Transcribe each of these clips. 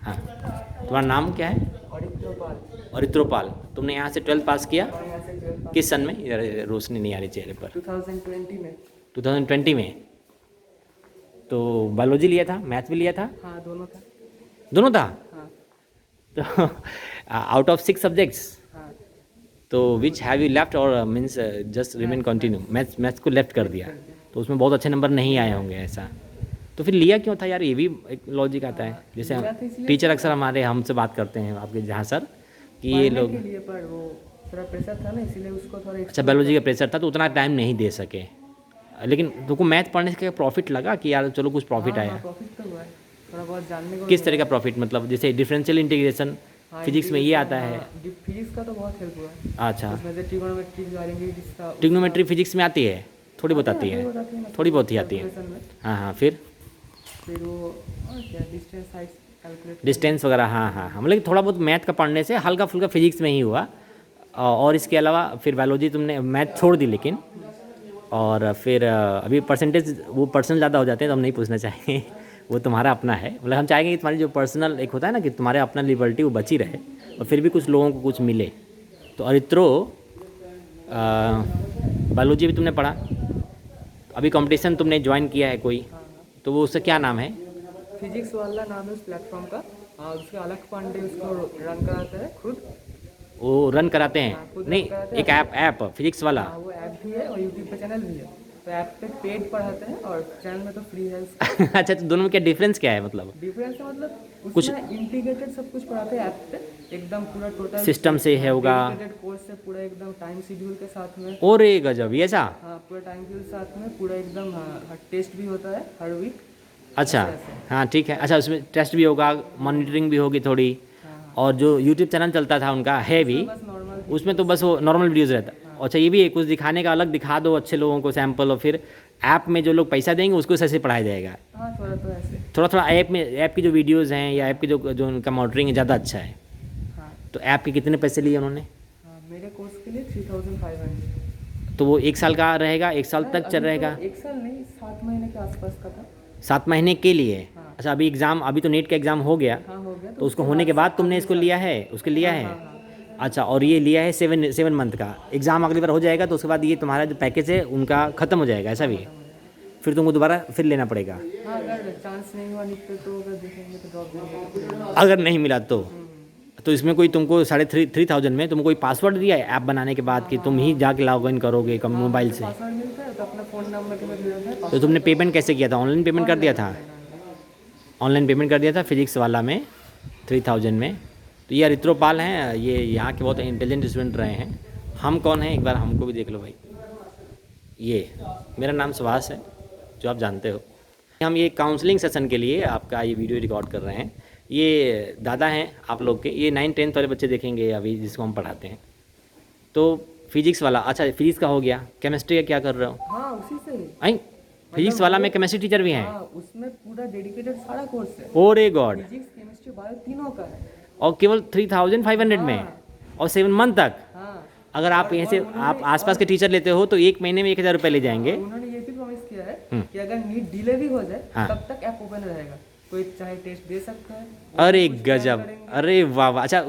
हाँ, तुम्हारा नाम क्या है? अरित्रोपाल। तुमने यहाँ से 12th पास किया? किस सन में? यार रोशनी नहीं आ रही चेहरे पर। 2020 में। 2020 में। तो बायोलॉजी लिया था, मैथ भी लिया था? हाँ, दोनों था। दोनों था? हाँ। तो आउट ऑफ 6 सब्जेक्ट्स, हाँ, तो विच हैव यू लेफ्ट और means just remain continue? Maths को लेफ्ट कर दिया, कर दिया। तो उसमें बहुत अच्छे नंबर नहीं आए होंगे ऐसा। तो फिर लिया क्यों था यार? ये भी एक लॉजिक आता है। जैसे लिया था इसलिए टीचर अक्सर हमारे हमसे बात करते हैं आपके जहाँ सर कि ये पढ़ने लोग, के लिए, पर वो थोड़ा प्रेशर था ना, इसीलिए उसको थोड़ा अच्छा एक्सप्लोर बायोलॉजी का प्रेशर था तो उतना टाइम नहीं दे सके। लेकिन तुमको मैथ पढ़ने से प्रॉफिट लगा कि यार चलो कुछ प्रॉफिट हाँ हाँ, आया? प्रॉफिट तो हुआ है, थोड़ा बहुत जानने को किस मिला तरह का है। प्रॉफिट? मतलब जैसे डिफरेंशियल इंटीग्रेशन हाँ, फिजिक्स में ये आता है। फिजिक्स का तो बहुत हेल्प हुआ है। अच्छा, उसमें से ट्रिग्नोमेट्री जानेंगे जिसका ट्रिग्नोमेट्री फिजिक्स में आती है? थोड़ी बहुत आती है? मतलब थोड़ी बहुत ही आती है। कैलकुलेशन में। हाँ हाँ, फिर वो और क्या, डिस्टेंस हाइट कैलकुलेट। डिस्टेंस वगैरह, हाँ हाँ हाँ, मतलब थोड़ा बहुत मैथ का पढ़ने से हल्का फुल्का फिजिक्स में ही हुआ। और इसके अलावा फिर बायोलॉजी तुमने मैथ छोड़ दी लेकिन, और फिर अभी परसेंटेज वो पर्सनल ज़्यादा हो जाते हैं तो हम नहीं पूछना चाहेंगे वो तुम्हारा अपना है। मतलब हम चाहेंगे कि तुम्हारी जो पर्सनल एक होता है ना कि तुम्हारे अपना लिबर्टी वो बची रहे और फिर भी कुछ लोगों को कुछ मिले। तो अरित्रो, बायोलॉजी भी तुमने पढ़ा, अभी कंपटीशन तुमने ज्वाइन किया है कोई, तो वो उसका क्या नाम है? फिजिक्स वाला नाम है उस प्लेटफॉर्म का। उसके अलग पांडे उसको रन कराता है खुद। वो रन कराते हाँ, हैं? खुद रन नहीं, कराते हैं। एक ऐप फिजिक्स वाला। हाँ, वो ऐप भी है और यूट्यूब पे चैनल भी है। तो ऐप पे पेड पढ़ाते हैं और चैनल में तो फ्री है उसका। अच्छा, तो दोनों में क्या डिफरेंस क्या है मतलब? डिफरेंस है मतलब कुछ उसमें इंटीग्रेटेड सब कुछ पढ़ाते हैं ऐप पे, एकदम पूरा टोटल सिस्टम से है होगा? डेडिकेटेड कोर्स है पूरा, एकदम टाइम शेड्यूल के साथ में। और ये गजब, ये ऐसा? हाँ, पूरा टाइम शेड्यूल के साथ में पूरा एकदम। हाँ, टेस्ट भी होता है हर वीक। अच्छा, ऐसे। हाँ ठीक है। अच्छा, उसमें टेस्ट भी होगा, मॉनिटरिंग भी होगी थोड़ी, हाँ, और जो यूट्यूब चैनल चलता था उनका है भी, बस नॉर्मल। उसमें तो बस वो नॉर्मल वीडियोज़ रहता है। अच्छा, ये भी है कुछ दिखाने का अलग, दिखा दो अच्छे लोगों को सैंपल, और फिर ऐप में जो लोग पैसा देंगे उसको सही से पढ़ाया जाएगा। हाँ, थोड़ा तो ऐसे। थोड़ा थोड़ा ऐप में, ऐप की जो वीडियोज़ हैं या ऐप की जो जो उनका मॉनिटरिंग है ज़्यादा अच्छा है। हाँ तो ऐप के कितने पैसे लिए उन्होंने? हाँ, मेरे कोर्स के लिए 3500। तो वो 1 साल का रहेगा, 1 साल तक चल रहेगा? एक साल नहीं, 7 महीने के आसपास का था। 7 महीने के लिए? हाँ। अच्छा, अभी एग्ज़ाम, अभी तो नेट का एग्ज़ाम हो गया, हाँ, हो गया तो उसको होने के बाद तुमने इसको लिया है, उसके लिया है? हाँ। अच्छा, और ये लिया है 7 मंथ का एग्ज़ाम, अगली बार हो जाएगा तो उसके बाद ये तुम्हारा जो पैकेज है उनका ख़त्म हो जाएगा, ऐसा भी है? फिर तुमको दोबारा फिर लेना पड़ेगा? हाँ, अगर चांस नहीं हुआ निकले तो अगर देखेंगे तो ड्रॉप देंगे। अगर नहीं मिला तो इसमें कोई तुमको 3,500 में तुमको कोई पासवर्ड दिया है ऐप बनाने के बाद कि तुम ही जाके लॉग इन करोगे कम मोबाइल से? पासवर्ड मिलता है तो अपना फ़ोन नंबर के बाद मिलता है। तो तुमने पेमेंट कैसे किया था? ऑनलाइन पेमेंट कर दिया था? ऑनलाइन पेमेंट कर दिया था फिजिक्स वाला में 3,000 में। तो ये अरित्रोपाल हैं, ये यहाँ के बहुत इंटेलिजेंट स्टूडेंट रहे हैं। हम कौन हैं एक बार हमको भी देख लो भाई। ये मेरा नाम सुभाष है, जो आप जानते हो। हम ये काउंसलिंग सेशन के लिए आपका ये वीडियो रिकॉर्ड कर रहे हैं। ये दादा हैं आप लोग के, ये 9th-10th वाले बच्चे देखेंगे अभी जिसको हम पढ़ाते हैं। तो फिजिक्स वाला, अच्छा फिजिक्स का हो गया, केमिस्ट्री का क्या कर रहे हो? हाँ, उसी से ही। आई, फिजिक्स वाला में केमिस्ट्री टीचर भी हैं? हाँ, उसमें पूरा डेडिकेटेड सारा कोर्स है। ओरे गॉड! फिजिक्स, केमिस्ट्री, बायो तीनों का है। और केवल 3,500 में? और 7 मंथ तक? हाँ। अगर आप यहाँ से आप आसपास के टीचर लेते हो तो 1 महीने में 1,000 रुपये ले जाएंगे। उन्होंने ये भी प्रॉमिस किया है कि अगर नीट डिले भी हो जाए हाँ। तब तक ऐप ओपन रहेगा, कोई चाहे टेस्ट दे सकता है। अरे गजब! अरे वाह वाह! अच्छा,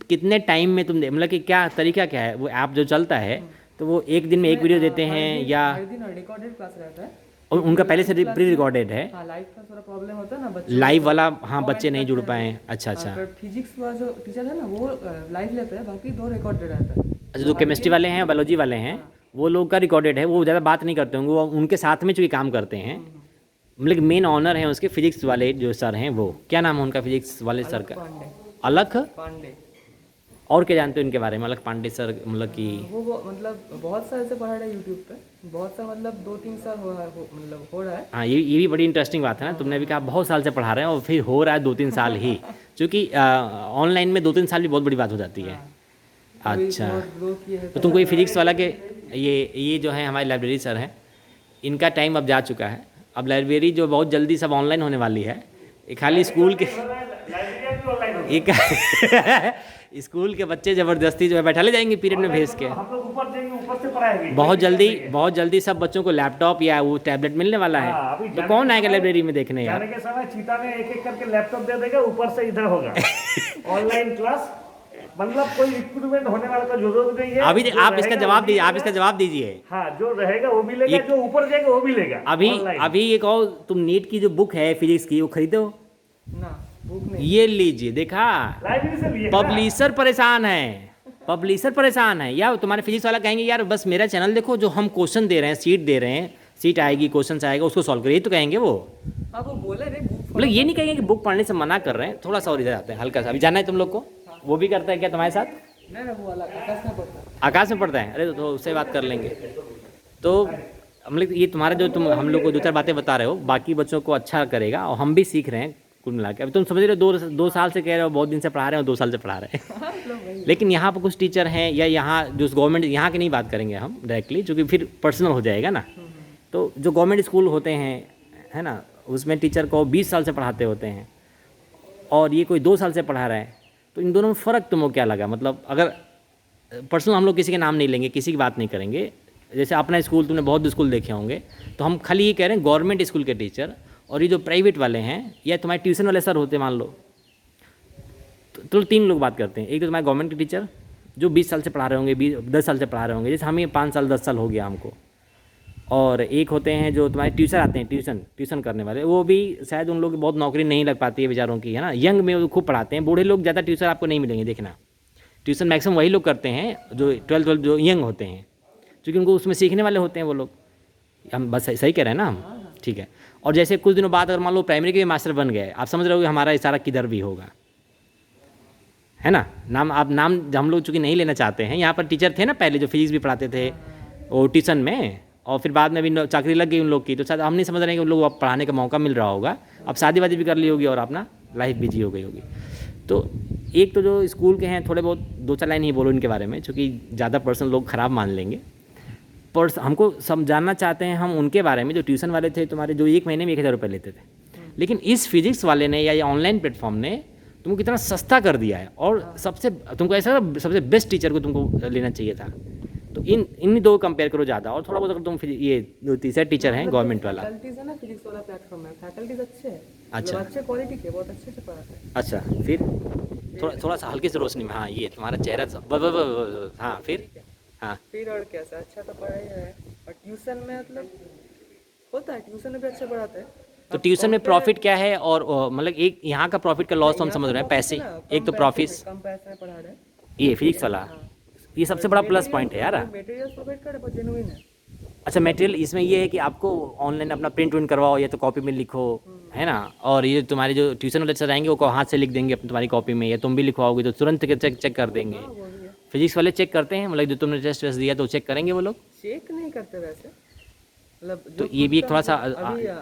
कितने टाइम में तुम मतलब कि क्या तरीका क्या है? वो ऐप जो चलता है तो वो एक दिन में एक वीडियो देते हैं या हर दिन रिकॉर्डेड क्लास रहता है। और उनका पहले से प्री रिकॉर्डेड है? हाँ, लाइव का थोड़ा प्रॉब्लम होता है ना, बच्चे लाइव वाला हाँ, बच्चे नहीं जुड़ पाए। अच्छा अच्छा। पर फिजिक्स वाला जो टीचर है ना वो लाइव लेता है, बाकी 2 रिकॉर्डेड रहता है। अच्छा, जो केमिस्ट्री वाले हैं, बायोलॉजी वाले हैं, वो लोग का रिकॉर्डेड है, वो ज़्यादा बात नहीं करते होंगे, वो उनके साथ में जो ये काम करते हैं, मतलब मेन ऑनर हैं उसके फिजिक्स वाले जो सर हैं, वो क्या नाम है उनका फिजिक्स वाले सर का? पांडे। अलख? पांडे। और क्या जानते हो इनके बारे में? अलख पांडे सर, मतलब कि वो मतलब बहुत साल से पढ़ा रहा है यूट्यूब पे, बहुत सा मतलब 2-3 साल मतलब हो रहा है। हाँ, ये भी बड़ी इंटरेस्टिंग बात है ना। तुमने भी कहा बहुत साल से पढ़ा रहे हैं और फिर हो रहा है 2-3 साल ही, क्योंकि ऑनलाइन में 2-3 साल भी बहुत बड़ी बात हो जाती है। अच्छा, ग्रो किए हैं तो तुमको ये फिजिक्स वाला के ये जो है हमारे लाइब्रेरी सर हैं, इनका टाइम अब जा चुका है। अब लाइब्रेरी जो बहुत जल्दी सब ऑनलाइन होने वाली है, ये खाली स्कूल के भी ऑनलाइन होगा। एक स्कूल के बच्चे ज़बरदस्ती जो है बैठा ले जाएंगे पीरियड में भेज के। हम लोग ऊपर जाएंगे, ऊपर से पढ़ाएंगे। बहुत जल्दी सब बच्चों को लैपटॉप या वो टैबलेट मिलने वाला है। हाँ, अभी तो जाने कौन के आएगा समय- लाइब्रेरी में देखने यार। जाने के समय चीता ने एक एक करके लैपटॉप दे देगा, ऊपर से इधर होगा ऑनलाइन क्लास। मतलब कोई रिक्रूटमेंट होने वाला का जरूरत नहीं है। अभी जो आप इसका रहेगा जवाब वो भी दीजिए, आप लेगा। इसका जवाब दीजिए। हाँ, जो रहेगा वो भी लेगा, ये- जो ऊपर जाएगा वो भी लेगा। अभी online। अभी एक और तुम नीट की जो बुक है फिजिक्स की वो खरीदो, ना बुक नहीं। ये लीजिए। देखा, लाइब्रेरी से लिए ना। पब्लिशर परेशान है, पब्लिशर परेशान है। या तुम्हारे फिजिक्स वाला कहेंगे यार बस मेरा चैनल देखो, जो हम क्वेश्चन दे रहे हैं, सीट दे रहे हैं, सीट आएगी, क्वेश्चन आएगा, उसको सॉल्व करिए, तो कहेंगे वो। हाँ वो बोले रे बुक मतलब ये नहीं कहेंगे कि बुक पढ़ने से मना कर रहे हैं, थोड़ा सा और इधर आते हैं हल्का सा। अभी जाना है तुम लोग को, वो भी करता है क्या तुम्हारे साथ? नहीं ना वो अलग आकाश में पढ़ता है। आकाश में पढ़ता है, अरे तो उससे बात कर लेंगे। तो हम लोग ये तुम्हारा जो तुम हम लोग को दो चार बातें बता रहे हो, बाकी बच्चों को अच्छा करेगा और हम भी सीख रहे हैं कुल मिला के। अभी तुम समझ रहे हो, दो साल से कह रहे हो, बहुत दिन से पढ़ा रहे हो, 2 साल से पढ़ा रहे हैं। हाँ मतलब वही। लेकिन यहाँ पर कुछ टीचर हैं या यहाँ जो गवर्नमेंट, यहाँ की नहीं बात करेंगे हम डायरेक्टली, क्योंकि फिर पर्सनल हो जाएगा ना। तो जो गवर्नमेंट स्कूल होते हैं, है ना, उसमें टीचर को 20 साल से पढ़ाते होते हैं और ये कोई 2 साल से पढ़ा रहा है, तो इन दोनों में फ़र्क तुमको क्या लगा? मतलब अगर पर्सनल, हम लोग किसी के नाम नहीं लेंगे, किसी की बात नहीं करेंगे, जैसे अपना स्कूल तुमने बहुत स्कूल देखे होंगे, तो हम खाली ये कह रहे हैं गवर्नमेंट स्कूल के टीचर और ये जो प्राइवेट वाले हैं या तुम्हारे ट्यूशन वाले सर होते मान लो, तो 3 लोग बात करते हैं। एक तो तुम्हारे गवर्नमेंट के टीचर जो 20 साल से पढ़ा रहे होंगे, 10 साल से पढ़ा रहे होंगे, जैसे हमें 5 साल 10 साल हो गया हमको। और एक होते हैं जो तुम्हारे ट्यूशन आते हैं, ट्यूशन करने वाले, वो भी शायद उन लोग की बहुत नौकरी नहीं लग पाती है बेचारों की, है ना। यंग में वो खूब पढ़ाते हैं, बूढ़े लोग ज़्यादा ट्यूशन आपको नहीं मिलेंगे, देखना। ट्यूशन मैक्सिमम वही लोग करते हैं जो 12 जो यंग होते हैं, क्योंकि उनको उसमें सीखने वाले होते हैं वो लोग। हम बस सही कह रहे हैं ना हम? ठीक है। और जैसे कुछ दिनों बाद अगर मान लो प्राइमरी के भी मास्टर बन गए, आप समझ रहे हो कि हमारा इशारा किधर भी होगा, है ना। नाम हम लोग चूँकि नहीं लेना चाहते हैं। यहाँ पर टीचर थे ना पहले जो फिजिक्स भी पढ़ाते थे वो ट्यूशन में, और फिर बाद में भी चाकरी लग गई उन लोग की, तो शायद हम नहीं समझ रहे हैं कि उन लोग अब पढ़ाने का मौका मिल रहा होगा। अब शादी वादी भी कर ली होगी और अपना लाइफ बिजी हो गई होगी। तो एक तो जो स्कूल के हैं, थोड़े बहुत 2-4 लाइन ही बोलो इनके बारे में, क्योंकि ज़्यादा पर्सन लोग ख़राब मान लेंगे। पर हमको समझाना चाहते हैं हम उनके बारे में जो ट्यूशन वाले थे तुम्हारे, जो 1 महीने में 1000 रुपये लेते थे। लेकिन इस फिजिक्स वाले ने या ये ऑनलाइन प्लेटफॉर्म ने तुमको कितना सस्ता कर दिया है, और सबसे तुमको ऐसा सबसे बेस्ट टीचर को तुमको लेना चाहिए था। तो इन दो कंपेयर करो ज़्यादा, और थोड़ा बहुत अगर तुम ये जो तीसरा टीचर हैं गवर्नमेंट वाला। फैकल्टीज है ना फिजिक्स वाला प्लेटफॉर्म में, फैकल्टीज अच्छे हैं। अच्छा। मतलब अच्छे क्वालिटी के, बहुत अच्छे से पढ़ाते हैं। अच्छा, फिर थोड़ा सा हल्की से रोशनी में, हाँ ये तुम्हारा चेहरा हाँ फिर हाँ फिर और कैसा, अच्छा तो पढ़ाई है। और ट्यूशन में मतलब होता है, ट्यूशन में भी अच्छा पढ़ाते हैं। तो ट्यूशन में प्रॉफिट क्या है? और मतलब एक यहाँ का प्रॉफिट का लॉस हम समझ रहे हैं, पैसे, एक तो प्रॉफिट, कम पैसे में पढ़ा रहे हैं। ये फिजिक्स वाला, ये सबसे बड़ा प्लस पॉइंट है यार। मटेरियल्स प्रोवाइड कर रहे हैं, जेन्युइन है। अच्छा, मटेरियल इसमें ये है कि आपको ऑनलाइन अपना प्रिंट विंट करवाओ या तो कॉपी में लिखो, है ना। और ये तुम्हारे जो ट्यूशन वाले सर आएंगे वो हाथ से लिख देंगे अपनी तुम्हारी कॉपी में, या तुम भी लिखवाओगे तो तुरंत चेक कर देंगे। वो भी है। फिजिक्स वाले चेक करते हैं, मतलब जो तुमने टेस्ट वेस्ट दिया तो चेक करेंगे वो लोग। चेक नहीं करते वैसे, मतलब तो जो ये भी एक खुद थोड़ा का सा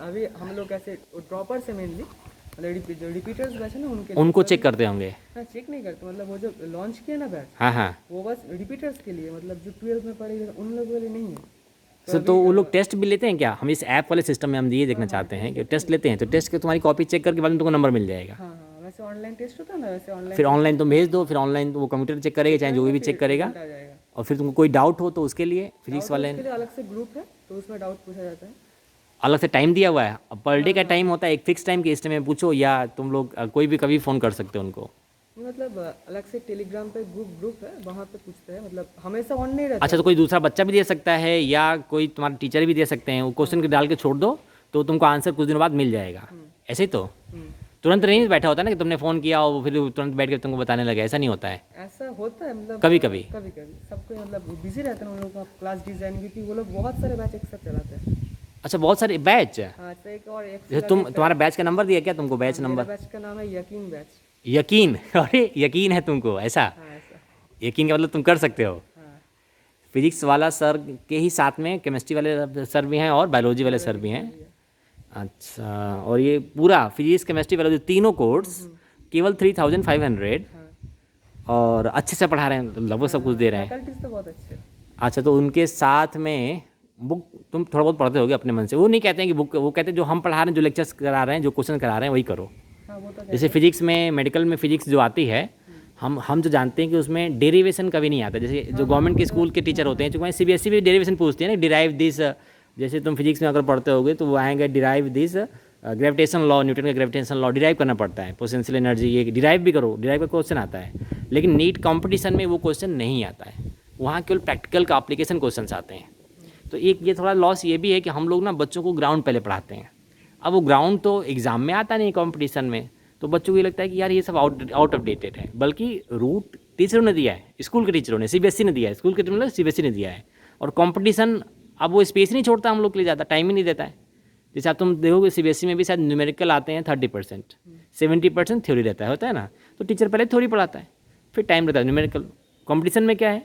अभी हम लोग ऐसे ड्रॉपर से मेनली, मतलब जो रिपीटर्स बैच है ना उनके उनको चेक करते होंगे। ना चेक नहीं करते, मतलब वो जो लॉन्च किया ना बैच, हाँ हाँ। वो बस रिपीटर्स के लिए, मतलब जो 12th में पढ़ेगा उन लोगों के लिए नहीं है। तो वो लोग टेस्ट भी लेते हैं क्या? हम इस ऐप वाले सिस्टम में हम ये देखना चाहते हैं कि टेस्ट लेते हैं, तो टेस्ट के तुम्हारी कॉपी चेक करके बाद में तुमको नंबर मिल जाएगा। हाँ हाँ, वैसे ऑनलाइन टेस्ट होता है ना, वैसे ऑनलाइन फिर ऑनलाइन तुम भेज दो, फिर ऑनलाइन वो कंप्यूटर चेक करेगा, चाहे जो भी चेक करेगा। आ जाएगा। और फिर तुमको कोई डाउट हो तो उसके लिए फिजिक्स वाले उसके लिए अलग से ग्रुप है, तो उसमें डाउट पूछा जाता है। अलग से टाइम दिया हुआ है, पर डे का टाइम होता है, एक फिक्स टाइम के इस टाइम में पूछो, या तुम लोग कोई भी कभी फ़ोन कर सकते हो उनको। मतलब अलग से टेलीग्राम पे ग्रुप है, वहाँ पे पूछते हैं, मतलब हमेशा ऑन नहीं रहता। अच्छा, तो कोई दूसरा बच्चा भी दे सकता है या कोई तुम्हारे टीचर भी दे सकते हैं, वो क्वेश्चन डाल के छोड़ दो तो तुमको आंसर कुछ दिनों बाद मिल जाएगा, ऐसे ही तो। तुरंत नहीं बैठा होता ना कि तुमने फ़ोन किया और फिर तुरंत बैठ के तुमको बताने लगे, ऐसा नहीं होता है। ऐसा होता है, मतलब कभी कभी सबको, मतलब बिजी रहते हैं उन लोगों का क्लास डिजाइन, क्योंकि वो लोग बहुत सारे बैच एक साथ चलाते हैं। अच्छा, बहुत सारे बैच। हाँ, अच्छा एक और एक जैसे तुम्हारा बैच का नंबर दिया क्या तुमको? Batch number? बैच का नाम है यकीन बैच। यकीन? अरे यकीन है तुमको, ऐसा? हाँ ऐसा। यकीन का मतलब तुम कर सकते हो। हाँ फिजिक्स वाला सर के ही साथ में केमिस्ट्री वाले सर भी हैं और बायोलॉजी वाले सर भी हैं। अच्छा, और ये पूरा फिजिक्स केमिस्ट्री बायोलॉजी तीनों कोर्स केवल 3500, और अच्छे से पढ़ा रहे हैं, लगभग सब कुछ दे रहे हैं। फैकल्टीज तो बहुत अच्छे। अच्छा, तो उनके साथ में बुक तुम थोड़ा बहुत पढ़ते होगे अपने मन से, वो नहीं कहते हैं कि बुक, वो कहते हैं जो हम पढ़ा रहे हैं, जो लेक्चर्स करा रहे हैं, जो क्वेश्चन करा रहे हैं वही करो। हाँ वो तो जैसे फिजिक्स में, मेडिकल में फिजिक्स जो आती है, हम जो जानते हैं कि उसमें डेरिवेशन कभी नहीं आता। जैसे जो गवर्नमेंट के स्कूल के टीचर होते हैं, जो सीबीएसई भी डेरिवेशन पूछती है ना, डिराइव दिस। जैसे तुम फिजिक्स में अगर पढ़ते होगे तो वो आएंगे derive this gravitation law, Newton का ग्रेविटेशन लॉ डिराइव करना पड़ता है, पोटेंशियल एनर्जी, ये डिराइव भी करो, डिराइव का क्वेश्चन आता है। लेकिन नीट कंपटीशन में वो क्वेश्चन नहीं आता है, वहाँ केवल प्रैक्टिकल का एप्लीकेशन क्वेश्चन आते हैं। तो एक ये थोड़ा लॉस ये भी है कि हम लोग ना बच्चों को ग्राउंड पहले पढ़ाते हैं। अब वो ग्राउंड तो एग्ज़ाम में आता नहीं, कंपटीशन में, तो बच्चों को ये लगता है कि यार ये सब आउट ऑफ डेटेड है। बल्कि रूट टीचरों ने दिया है, स्कूल के टीचरों ने, सीबीएसई ने दिया है, स्कूल के मतलब सीबीएसई ने दिया है। और कंपटीशन अब वो स्पेस नहीं छोड़ता हम लोग के लिए, ज़्यादा टाइम ही नहीं देता है। जैसे आप तुम देखोगे सीबीएसई में भी शायद न्यूमेरिकल आते हैं 30%, 70% थ्योरी रहता है, होता है ना। तो टीचर पहले थ्योरी पढ़ाता है, फिर टाइम रहता है न्यूमेरिकल। कंपटीशन में क्या है,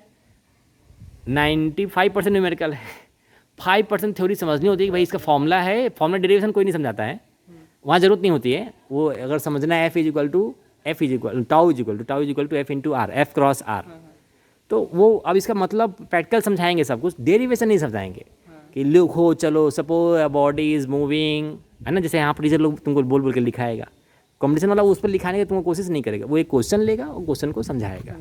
95% न्यूमेरिकल है, 5% थ्योरी समझनी होती है कि भाई इसका फॉर्मूला है, फॉर्मूला डेरिवेशन कोई नहीं समझाता है, वहाँ ज़रूरत नहीं होती है। वो अगर समझना है F is equal to F into R, F cross R, तो वो अब इसका मतलब प्रैक्टिकल समझाएंगे सब कुछ, डेरिवेशन नहीं समझाएंगे कि लिखो चलो सपोज बॉडी इज मूविंग, है ना। जैसे यहाँ पर टीचर लोग तुमको बोल बोल के लिखाएगा, कंपटीशन वाला उस पर लिखाने की तुमको कोशिश नहीं करेगा, वो एक क्वेश्चन लेगा और क्वेश्चन को समझाएगा।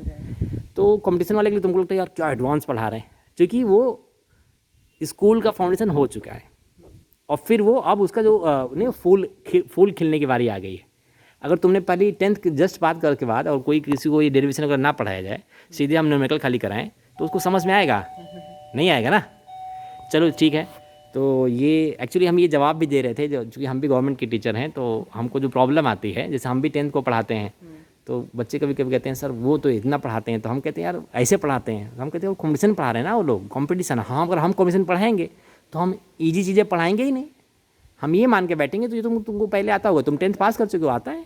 तो कंपटीशन वाले के लिए तुमको लगता है यार क्या एडवांस पढ़ा रहे हैं, क्योंकि वो स्कूल का फाउंडेशन हो चुका है। और फिर वो अब उसका जो नहीं फूल खिलने की बारी आ गई है। अगर तुमने पहली 10th जस्ट पास करने के बाद और कोई किसी को ये डेरिवेशन अगर ना पढ़ाया जाए, सीधे हम न्यूमेरिकल खाली कराएं, तो उसको समझ में आएगा नहीं आएगा ना। चलो ठीक है, तो ये एक्चुअली हम ये जवाब भी दे रहे थे, क्योंकि हम भी गवर्नमेंट के टीचर हैं, तो हमको जो प्रॉब्लम आती है, जैसे हम भी 10th को पढ़ाते हैं, तो बच्चे कभी कभी कहते हैं सर वो तो इतना पढ़ाते हैं, तो हम कहते हैं यार ऐसे पढ़ाते हैं, हम कहते हैं वो कॉम्पिटिशन पढ़ा रहे हैं ना वो लोग, कॉम्पिटिशन। हाँ, अगर हम कॉम्पिटिशन पढ़ाएंगे तो हम ईजी चीज़ें पढ़ाएंगे ही नहीं, हम ये मान के बैठेंगे तो ये तुमको पहले आता होगा, तुम 10th पास कर चुके हो, आता है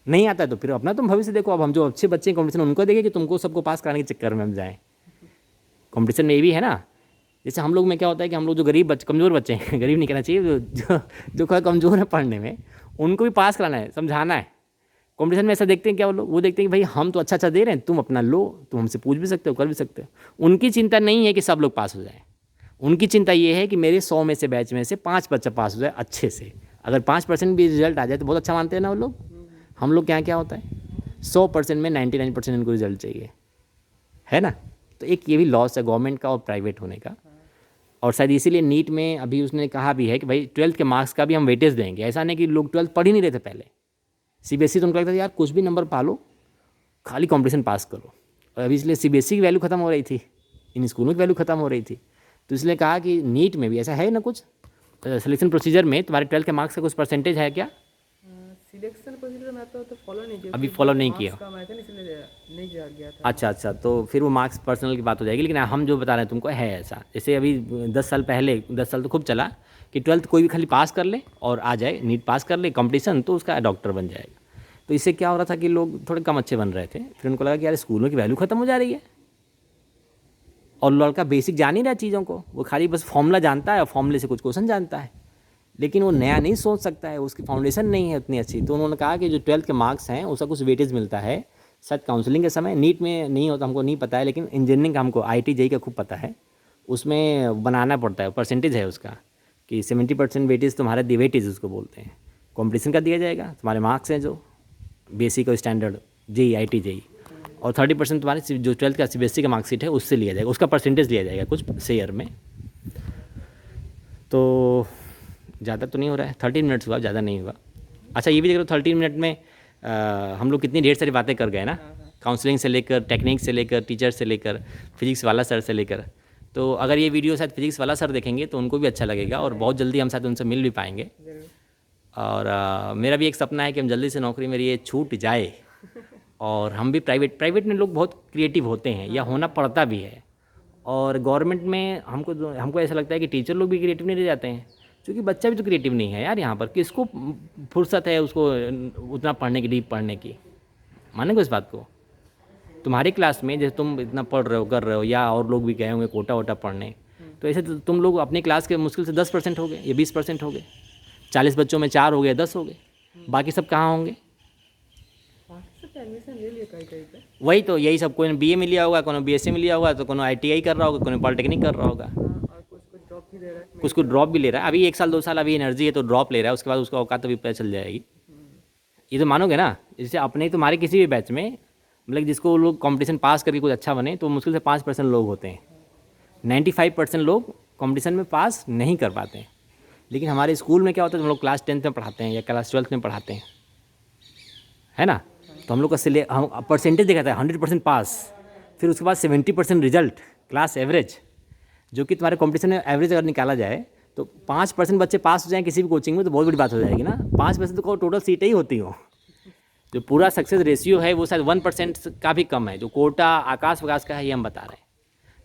नहीं आता है तो फिर अपना तुम भविष्य देखो। अब हम जो अच्छे बच्चे हैं कॉम्पिटिशन उनको देखें कि तुमको सबको पास कराने के चक्कर में हम जाएँ। कॉम्पिटिशन में ये भी है ना, जैसे हम लोग में क्या होता है कि हम लोग जो गरीब बच्चे, कमज़ोर बच्चे हैं, गरीब नहीं कहना चाहिए, जो कमज़ोर है पढ़ने में, उनको भी पास कराना है, समझाना है। कॉम्पिटिशन में ऐसा देखते हैं क्या वो देखते हैं कि भाई हम तो अच्छा दे रहे हैं, तुम अपना लो, तुम हमसे पूछ भी सकते हो, कर भी सकते हो। उनकी चिंता नहीं है कि सब लोग पास हो जाएं, उनकी चिंता ये है कि मेरे 100 में से बैच में से 5 बच्चा पास हो जाए अच्छे से। अगर 5% भी रिजल्ट आ जाए तो बहुत अच्छा मानते हैं ना वो लोग। हम लोग क्या होता है 100% में 99% इनको रिजल्ट चाहिए, है ना। तो एक ये भी लॉस है गवर्नमेंट का और प्राइवेट होने का। और शायद इसीलिए नीट में अभी उसने कहा भी है कि भाई 12th के मार्क्स का भी हम वेटेज देंगे। ऐसा नहीं कि लोग 12th पढ़ ही नहीं रहे थे पहले, सीबीएसई तो उनको लगता था यार कुछ भी नंबर पा लो, खाली कंपटीशन पास करो। और अभी इसलिए सीबीएसई की वैल्यू खत्म हो रही थी, इन स्कूलों की वैल्यू खत्म हो रही थी, तो इसलिए कहा कि नीट में भी ऐसा है ना, कुछ सिलेक्शन प्रोसीजर में तुम्हारे 12th के मार्क्स का कुछ परसेंटेज है क्या? सिलेक्शन प्रोसीजर में तो फॉलो नहीं किया, अभी फॉलो नहीं किया, नहीं गया था। अच्छा, तो फिर वो मार्क्स पर्सनल की बात हो जाएगी। लेकिन हम जो बता रहे हैं तुमको है ऐसा, जैसे अभी 10 साल पहले, 10 साल तो खूब चला कि 12th कोई भी खाली पास कर ले और आ जाए, नीट पास कर ले कंपटीशन, तो उसका डॉक्टर बन जाएगा। तो इससे क्या हो रहा था कि लोग थोड़े कम अच्छे बन रहे थे, फिर उनको लगा कि यार स्कूलों की वैल्यू खत्म हो जा रही है और लड़का बेसिक जान ही रहा चीज़ों को, वो खाली बस फॉर्मूला जानता है और फॉर्मूले से कुछ क्वेश्चन जानता है, लेकिन वो नया नहीं सोच सकता है, उसकी फाउंडेशन नहीं है उतनी अच्छी। तो उन्होंने कहा कि जो 12th के मार्क्स हैं उसका कुछ वेटेज मिलता है, शायद काउंसलिंग के समय, नीट में नहीं होता, हमको नहीं पता है, लेकिन इंजीनियरिंग का हमको IIT JEE का खूब पता है, उसमें बनाना पड़ता है, परसेंटेज है उसका कि 70% वेटेज तुम्हारा वेटेज उसको बोलते हैं, कॉम्पिटिशन का दिया जाएगा, तुम्हारे मार्क्स हैं जो बेसिक और स्टैंडर्ड JEE IIT JEE, और 30% तुम्हारे जो 12th का CBSE का मार्कशीट है उससे लिया जाएगा, उसका परसेंटेज लिया जाएगा कुछ शेयर में। तो ज़्यादा तो नहीं हो रहा है, 13 मिनट्स हुआ, ज़्यादा नहीं हुआ। अच्छा ये भी देख लो 13 मिनट में हम लोग कितनी ढेर सारी बातें कर गए ना, काउंसलिंग से लेकर, टेक्निक से लेकर, टीचर से लेकर, फिजिक्स वाला सर से लेकर। तो अगर ये वीडियो शायद फिजिक्स वाला सर देखेंगे तो उनको भी अच्छा लगेगा और बहुत जल्दी हम शायद उनसे मिल भी पाएंगे। और मेरा भी एक सपना है कि हम जल्दी से नौकरी मेरी ये छूट जाए और हम भी प्राइवेट में लोग बहुत क्रिएटिव होते हैं या होना पड़ता भी है, और गवर्नमेंट में हमको ऐसा लगता है कि टीचर लोग भी क्रिएटिव नहीं रह जाते हैं, क्योंकि बच्चा भी तो क्रिएटिव नहीं है यार। यहाँ पर किसको फुर्सत है उसको उतना पढ़ने की, डीप पढ़ने की, मानेंगे इस बात को। तुम्हारी क्लास में जैसे तुम इतना पढ़ रहे हो, कर रहे हो, या और लोग भी गए होंगे कोटा वोटा पढ़ने, तो ऐसे तो तुम लोग अपनी क्लास के मुश्किल से 10% हो गए या 20% हो गए, 40 बच्चों में 4 हो गए, 10 हो गए, बाकी सब कहाँ होंगे? एडमिशन ले लिया कहीं पे, वही तो, यही सब, कोई BA में लिया होगा, कोई BSc में लिया होगा, तो कोई ITI कर रहा होगा, कोई पॉलिटेक्निक कर रहा होगा, और कुछ ड्रॉप भी दे रहा है, कुछ ड्रॉप भी ले रहा है। अभी 1 साल 2 साल अभी एनर्जी है तो ड्रॉप ले रहा है, उसके बाद उसका औकात तो भी पता चल जाएगी। ये तो मानोगे ना, जैसे अपने तुम्हारे किसी भी बैच में मतलब जिसको लोग कंपटीशन पास करके कुछ अच्छा बने तो मुश्किल से 5% लोग होते हैं, 95% लोग कंपटीशन में पास नहीं कर पाते हैं। लेकिन हमारे स्कूल में क्या होता है, हम लोग क्लास 10th में पढ़ाते हैं या क्लास 12th में पढ़ाते हैं, है ना। तो हम लोग का हम परसेंटेज दिखाता है 100% पास, फिर उसके बाद 70% रिजल्ट क्लास एवरेज, जो कि तुम्हारे कंपटीशन में एवरेज अगर निकाला जाए तो 5% बच्चे पास हो जाएं किसी भी कोचिंग में तो बहुत बड़ी बात हो जाएगी ना। 5% तो टोटल सीटें ही होती हो, जो पूरा सक्सेस रेशियो है वो शायद 1% का भी कम है, जो कोटा आकाश वकाश का है ये हम बता रहे हैं।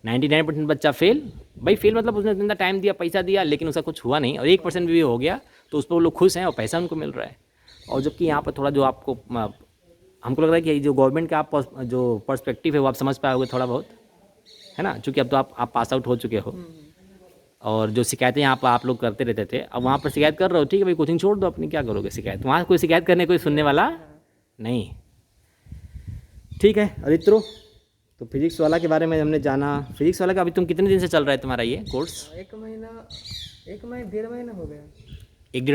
99% बच्चा फेल, भाई फेल मतलब उसने इतना टाइम दिया पैसा दिया लेकिन उसका कुछ हुआ नहीं, और 1% भी हो गया तो उस पर वो लोग खुश हैं और पैसा उनको मिल रहा है। और जबकि यहाँ पर थोड़ा जो आपको हमको लग रहा है कि जो गवर्नमेंट का आप जो पर्सपेक्टिव है वो आप समझ पाओगे थोड़ा बहुत, है ना, चूँकि अब तो आप पास आउट हो चुके हो। और जो शिकायतें यहाँ पर आप लोग करते रहते थे, अब वहाँ पर शिकायत कर रहे हो, ठीक है भाई कोचिंग छोड़ दो अपनी, क्या करोगे शिकायत, वहाँ कोई शिकायत करने कोई सुनने वाला नहीं। ठीक है अरित्रो, तो फिजिक्स वाला के बारे में हमने जाना। फिजिक्स वाला का अभी तुम कितने दिन से चल रहा है तुम्हारा ये कोर्स? 1.5 महीना हो गया। 1-1.5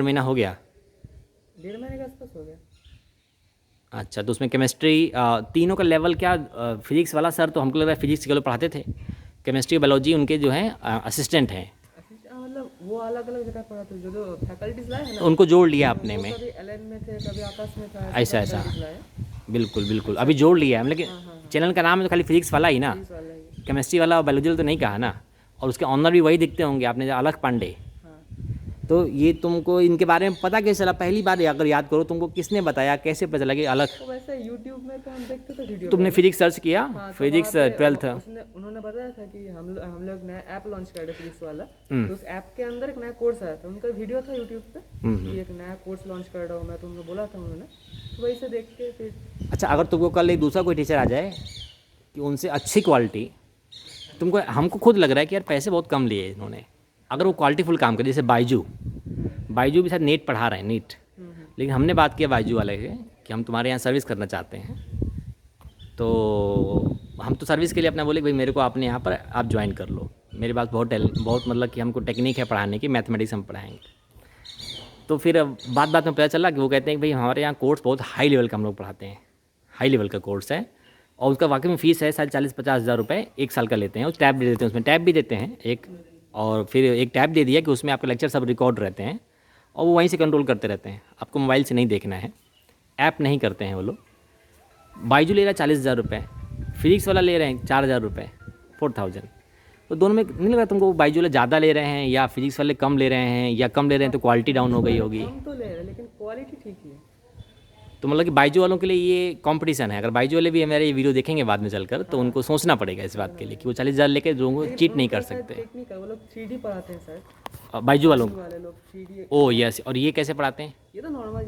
महीना हो गया? 1.5 महीने के आसपास हो गया। अच्छा, तो उसमें केमिस्ट्री तीनों का लेवल क्या? फिजिक्स वाला सर तो हमको लग रहा है फिजिक्स के लोग पढ़ाते थे, केमिस्ट्री बायोलॉजी उनके जो हैं असिस्टेंट हैं, मतलब वो अलग अलग जगह पढ़ाते जो जो फैकल्टीज लाए हैं ना, उनको जोड़ लिया अपने में, कभी एलएन में थे कभी आकाश में था, ऐसा ऐसा। faculties लाए। बिल्कुल बिल्कुल, अभी जोड़ लिया है, लेकिन चैनल का नाम है तो खाली फिजिक्स वाला ही ना, इस वाला ही। केमिस्ट्री वाला और बायोलॉजी तो नहीं कहा ना। और उसके ऑनर भी वही दिखते होंगे आपने, अलख पांडे। हाँ। तो ये तुमको इनके बारे में पता कैसे चला? पहली बार अगर याद करो तुमको किसने बताया, कैसे पता चला कि अलग? तो वैसे यूट्यूब में तो हम देखते थे वीडियो। तुमने फिजिक्स सर्च किया? हाँ, तो फिजिक्स वहाँ पे 12th? उन्होंने बताया था कि हम लोग नया ऐप लॉन्च कर रहे फिजिक्स वाला, तो उस ऐप के अंदर एक नया कोर्स आया था, उनका वीडियो था यूट्यूब पे कि एक नया कोर्स लॉन्च कर रहा हूँ मैं, तो उनको बोला था उन्होंने, तो वही से देख के फिर। अच्छा, अगर तुमको कल एक दूसरा कोई टीचर आ जाए कि उनसे अच्छी क्वालिटी, तुमको हमको खुद लग रहा है कि यार पैसे बहुत कम लिए इन्होंने, अगर वो क्वालिटीफुल काम करे, जैसे बायजू भी शायद नेट पढ़ा रहे हैं, नीट, लेकिन हमने बात किया बायजू वाले से कि हम तुम्हारे यहाँ सर्विस करना चाहते हैं, तो हम तो सर्विस के लिए अपना बोले भाई मेरे को आपने यहाँ पर आप ज्वाइन कर लो, मेरे पास बहुत मतलब कि हमको टेक्निक है पढ़ाने की, मैथमेटिक्स हम पढ़ाएंगे। तो फिर बात में पता चला कि वो कहते हैं कि भाई हमारे यहाँ कोर्स बहुत हाई लेवल का हम लोग पढ़ाते हैं, हाई लेवल का कोर्स है, और उसका वाकई में फ़ीस है शायद 40-50 हज़ार रुपये 1 साल का लेते हैं। उस टैब भी देते हैं, उसमें टैब भी देते हैं एक, और फिर एक टैब दे दिया कि उसमें आपके लेक्चर सब रिकॉर्ड रहते हैं और वो वहीं से कंट्रोल करते रहते हैं, आपको मोबाइल से नहीं देखना है, ऐप नहीं करते हैं वो लोग। बायजू ले रहा है 40,000 रुपये, फिजिक्स वाला ले रहे हैं 4,000 रुपये, 4,000। तो दोनों में नहीं लगा तुमको बायजू वाले ज़्यादा ले रहे हैं या फिजिक्स वाले कम ले रहे हैं, या कम ले रहे हैं तो क्वालिटी डाउन हो गई होगी? हम तो ले रहे हैं लेकिन क्वालिटी ठीक ही है। तो मतलब कि बायजू वालों के लिए ये कंपटीशन है, अगर बायजू वाले भी हमारे ये वीडियो देखेंगे बाद में चलकर तो उनको सोचना पड़ेगा इस बात के लिए कि वो 40,000 लेके लोगों को चीट नहीं कर सकते। टेक्निकल वो लोग 3D पढ़ाते हैं सर, बायजू वालों वाले लोग 3D। ओ यस, और ये कैसे पढ़ाते हैं? ये तो नॉर्मल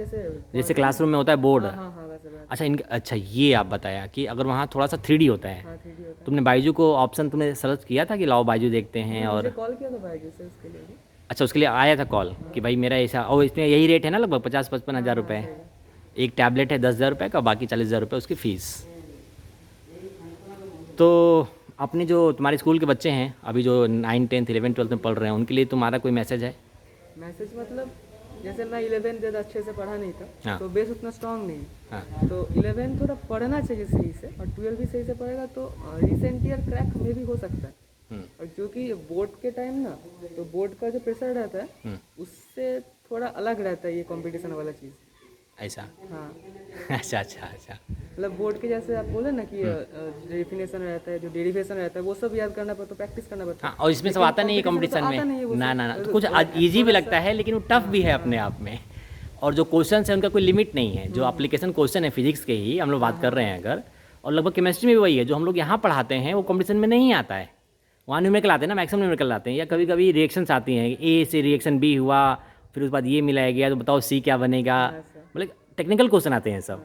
जैसे क्लासरूम में होता है बोर्ड। हाँ हाँ वैसे बात। अच्छा अच्छा, ये आप बताया कि अगर वहाँ थोड़ा सा 3D होता है, हाँ 3D होता तुमने बायजू को ऑप्शन तुमने सर्च किया था कि लाओ बायजू देखते हैं? है। और मुझे कॉल किया था बायजू से उसके लिए भी। अच्छा, उसके लिए आया था कॉल कि भाई मेरा ऐसा, और इसमें यही रेट है ना लगभग 50-55 हज़ार रुपये, एक टैबलेट है 10,000 रुपये का, बाकी 40,000 रुपये उसकी फ़ीस। तो अपने जो तुम्हारे स्कूल के बच्चे हैं अभी जो 9, 10, 11, 12 में पढ़ रहे हैं, उनके लिए तुम्हारा कोई मैसेज है? मैसेज मतलब जैसे मैं 11 ज़्यादा अच्छे से पढ़ा नहीं था, हाँ। तो बेस उतना स्ट्रांग नहीं, हाँ, तो 11 थोड़ा पढ़ना चाहिए सही से, और 12 भी सही से पढ़ेगा तो रिसेंट ईयर क्रैक में भी हो सकता है। और जो कि बोर्ड के टाइम ना, तो बोर्ड का जो प्रेशर रहता है उससे थोड़ा अलग रहता है ये कंपटीशन वाला चीज़। ऐसा? हाँ अच्छा अच्छा अच्छा, मतलब बोर्ड के जैसे आप बोले ना कि डेफिनेशन रहता है, जो डेरिवेशन रहता है वो सब याद करना पड़ता है, प्रैक्टिस करना पड़ता है। हाँ, और इसमें सब आता नहीं है कंपटीशन में, ना ना ना, तो कुछ ईजी भी लगता है लेकिन वो टफ भी है अपने आप में, और जो क्वेश्चन है उनका कोई लिमिट नहीं है, जो एप्लीकेशन क्वेश्चन है फिजिक्स के ही हम लोग बात कर रहे हैं अगर, और लगभग केमिस्ट्री में भी वही है जो हम लोग यहाँ पढ़ाते हैं, वो कंपटीशन में नहीं आता है। वहाँ न्यूमेरिकल आते हैं ना, मैक्सिमम न्यूमेरिकल आते हैं, या कभी कभी रिएक्शंस आती हैं, ए से रिएक्शन बी हुआ, फिर उसके बाद ये मिलाया गया तो बताओ सी क्या बनेगा, मतलब टेक्निकल क्वेश्चन आते हैं सब,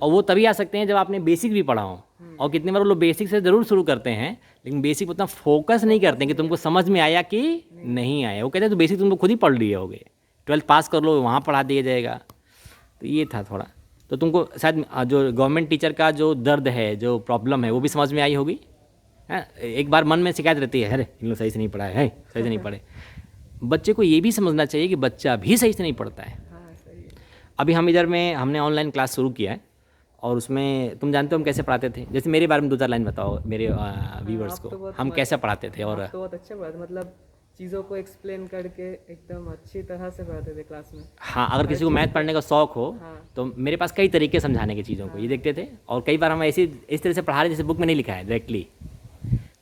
और वो तभी आ सकते हैं जब आपने बेसिक भी पढ़ा हो। और कितने बार वो लोग बेसिक से ज़रूर शुरू करते हैं लेकिन बेसिक उतना फोकस नहीं करते हैं कि तुमको समझ में आया कि नहीं आया, वो कहते हैं तो बेसिक तुम लोग खुद ही पढ़ लिए होगे, 12th पास कर लो वहाँ पढ़ा दिया जाएगा। तो ये था थोड़ा, तो तुमको शायद जो गवर्नमेंट टीचर का जो दर्द है, जो प्रॉब्लम है, वो भी समझ में आई होगी। है एक बार मन में शिकायत रहती है, अरे इन लोग सही से नहीं पढ़ा है, सही से नहीं पढ़े। बच्चे को ये भी समझना चाहिए कि बच्चा भी सही से नहीं पढ़ता है। अभी हम इधर में हमने ऑनलाइन क्लास शुरू किया है और उसमें तुम जानते हो हम कैसे पढ़ाते थे, जैसे मेरे बारे में 2-4 लाइन बताओ मेरे व्यूवर्स आप तो को, बहुत हम कैसे पढ़ाते थे। और तो बहुत अच्छे पढ़ाते, मतलब चीज़ों को एक्सप्लेन करके एकदम अच्छी तरह से पढ़ाते थे क्लास में। हाँ, अगर किसी को मैथ पढ़ने का शौक हो हाँ। तो मेरे पास कई तरीके समझाने की चीज़ों को, ये देखते थे। और कई बार हम ऐसी इस तरह से पढ़ा रहे जैसे बुक में नहीं लिखा है डायरेक्टली।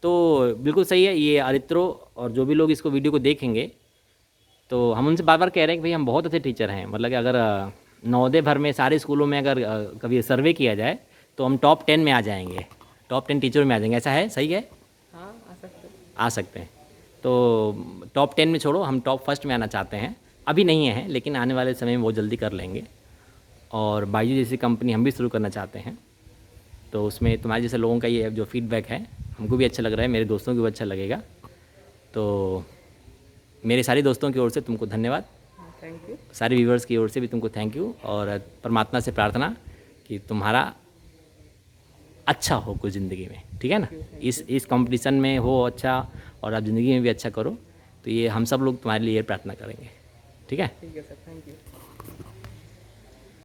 तो बिल्कुल सही है ये अरित्रो, और जो भी लोग इसको वीडियो को देखेंगे तो हम उनसे बार बार कह रहे हैं कि भाई हम बहुत अच्छे टीचर हैं, मतलब कि अगर नवोदय भर में सारे स्कूलों में अगर कभी सर्वे किया जाए तो हम टॉप 10 में आ जाएंगे, टॉप 10 टीचरों में आ जाएंगे। ऐसा है, सही है? हाँ, आ सकते हैं। आ सकते हैं। तो टॉप 10 में छोड़ो, हम टॉप फर्स्ट में आना चाहते हैं। अभी नहीं है लेकिन आने वाले समय में बहुत जल्दी कर लेंगे। और बायजू जैसी कंपनी हम भी शुरू करना चाहते हैं, तो उसमें तुम्हारे जैसे लोगों का ये जो फीडबैक है हमको भी अच्छा लग रहा है, मेरे दोस्तों को भी अच्छा लगेगा। तो मेरे सारे दोस्तों की ओर से तुमको धन्यवाद, थैंक यू। सारे व्यूवर्स की ओर से भी तुमको थैंक यू, और परमात्मा से प्रार्थना कि तुम्हारा अच्छा हो कुछ ज़िंदगी में, ठीक है ना। इस कंपटीशन में हो अच्छा, और आप ज़िंदगी में भी अच्छा करो। तो ये हम सब लोग तुम्हारे लिए प्रार्थना करेंगे, ठीक है। ठीक है सर, थैंक यू।